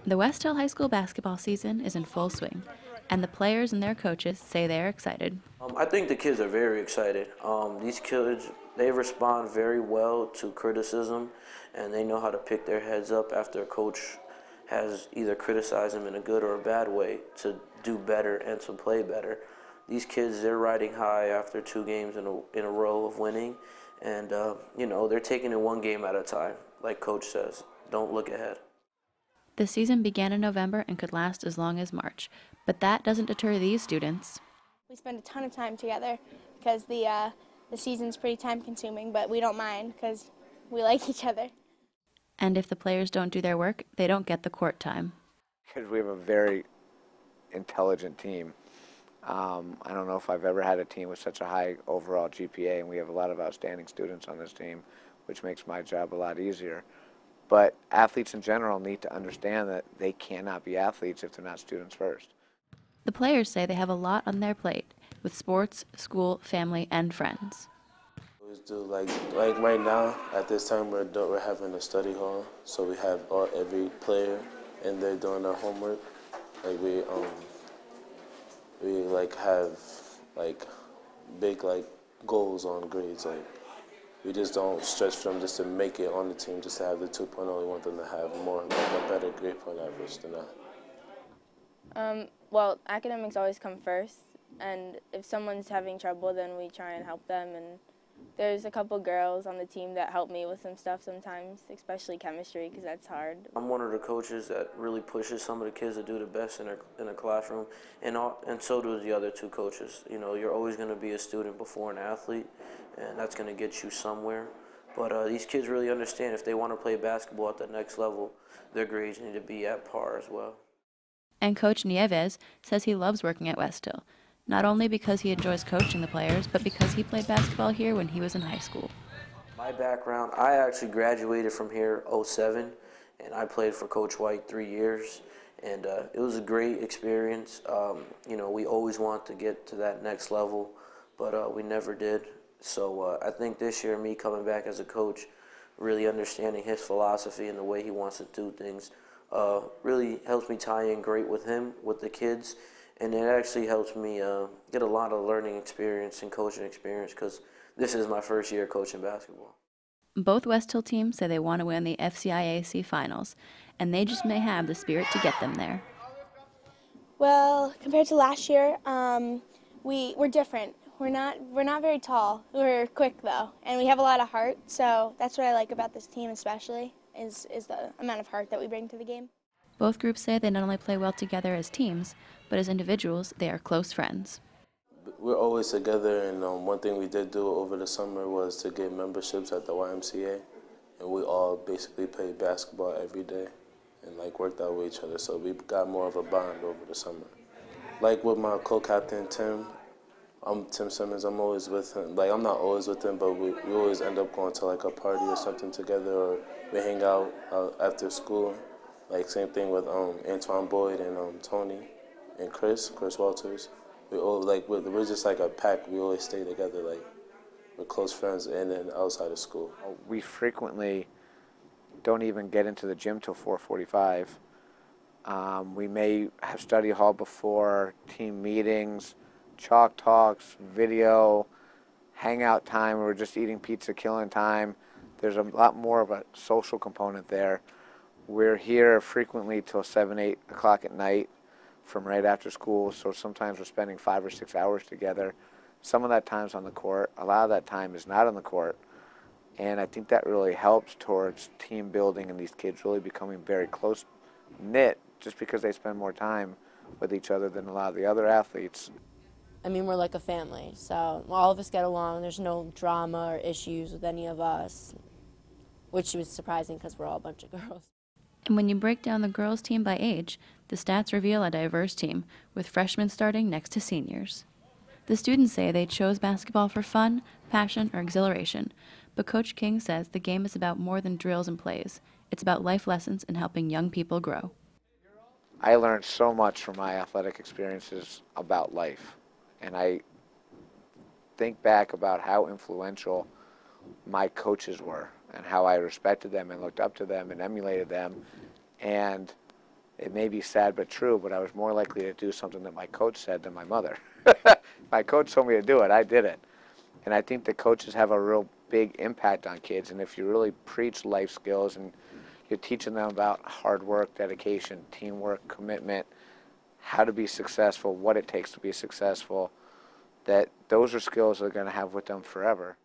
The Westhill High School basketball season is in full swing, and the players and their coaches say they are excited. I think the kids are very excited. These kids, they respond very well to criticism, and they know how to pick their heads up after a coach has either criticized them in a good or a bad way to do better and to play better. These kids, they're riding high after 2 games in a row of winning, and they're taking it 1 game at a time. Like Coach says, don't look ahead. The season began in November and could last as long as March, but that doesn't deter these students. We spend a ton of time together because the season's pretty time-consuming, but we don't mind because we like each other. And if the players don't do their work, they don't get the court time. Because we have a very intelligent team. I don't know if I've ever had a team with such a high overall GPA, and we have a lot of outstanding students on this team, which makes my job a lot easier. But athletes in general need to understand that they cannot be athletes if they're not students first. The players say they have a lot on their plate with sports, school, family, and friends. We always do like right now at this time we're having a study hall, so we have every player and they're doing their homework. Like we like have like big like goals on grades. Like we just don't stretch for them just to make it on the team, just to have the 2.0. We want them to have more, like a better grade point average than that. Well, academics always come first, and if someone's having trouble, then we try and help them. And there's a couple girls on the team that help me with some stuff sometimes, especially chemistry, because that's hard. I'm one of the coaches that really pushes some of the kids to do the best in a classroom, and so do the other 2 coaches. You know, you're always going to be a student before an athlete, and that's going to get you somewhere. But these kids really understand if they want to play basketball at the next level, their grades need to be at par as well. And Coach Nieves says he loves working at Westhill, not only because he enjoys coaching the players, but because he played basketball here when he was in high school. My background, I actually graduated from here '07, and I played for Coach White 3 years, and it was a great experience. We always want to get to that next level, but we never did. So I think this year, me coming back as a coach, really understanding his philosophy and the way he wants to do things, really helps me tie in great with him, with the kids, and it actually helps me get a lot of learning experience and coaching experience because this is my first year coaching basketball. Both Westhill teams say they want to win the FCIAC finals, and they just may have the spirit to get them there. Well, compared to last year, we're different. We're not very tall. We're quick though, and we have a lot of heart. So that's what I like about this team, especially is the amount of heart that we bring to the game. Both groups say they not only play well together as teams, but as individuals, they are close friends. We're always together, and one thing we did do over the summer was to get memberships at the YMCA, and we all basically played basketball every day and like worked out with each other. So we got more of a bond over the summer. Like with my co-captain Tim. I'm Tim Simmons. I'm always with him. Like, I'm not always with him, but we always end up going to like a party or something together, or we hang out after school. Like, same thing with Antoine Boyd and Tony and Chris Walters. We're just like a pack. We always stay together. Like, we're close friends, and then outside of school. We frequently don't even get into the gym till 4:45. We may have study hall before, team meetings, chalk talks, video, hangout time. We're just eating pizza, killing time. There's a lot more of a social component there. We're here frequently till 7, 8 o'clock at night from right after school, so sometimes we're spending 5 or 6 hours together. Some of that time's on the court. A lot of that time is not on the court. And I think that really helps towards team building and these kids really becoming very close-knit just because they spend more time with each other than a lot of the other athletes. I mean, we're like a family, so all of us get along. There's no drama or issues with any of us, which was surprising because we're all a bunch of girls. And when you break down the girls' team by age, the stats reveal a diverse team, with freshmen starting next to seniors. The students say they chose basketball for fun, passion, or exhilaration, but Coach King says the game is about more than drills and plays. It's about life lessons and helping young people grow. I learned so much from my athletic experiences about life. And I think back about how influential my coaches were and how I respected them and looked up to them and emulated them. And it may be sad but true, but I was more likely to do something that my coach said than my mother. If my coach told me to do it, I did it. And I think the coaches have a real big impact on kids, and if you really preach life skills and you're teaching them about hard work, dedication, teamwork, commitment, how to be successful, what it takes to be successful, that those are skills they're going to have with them forever.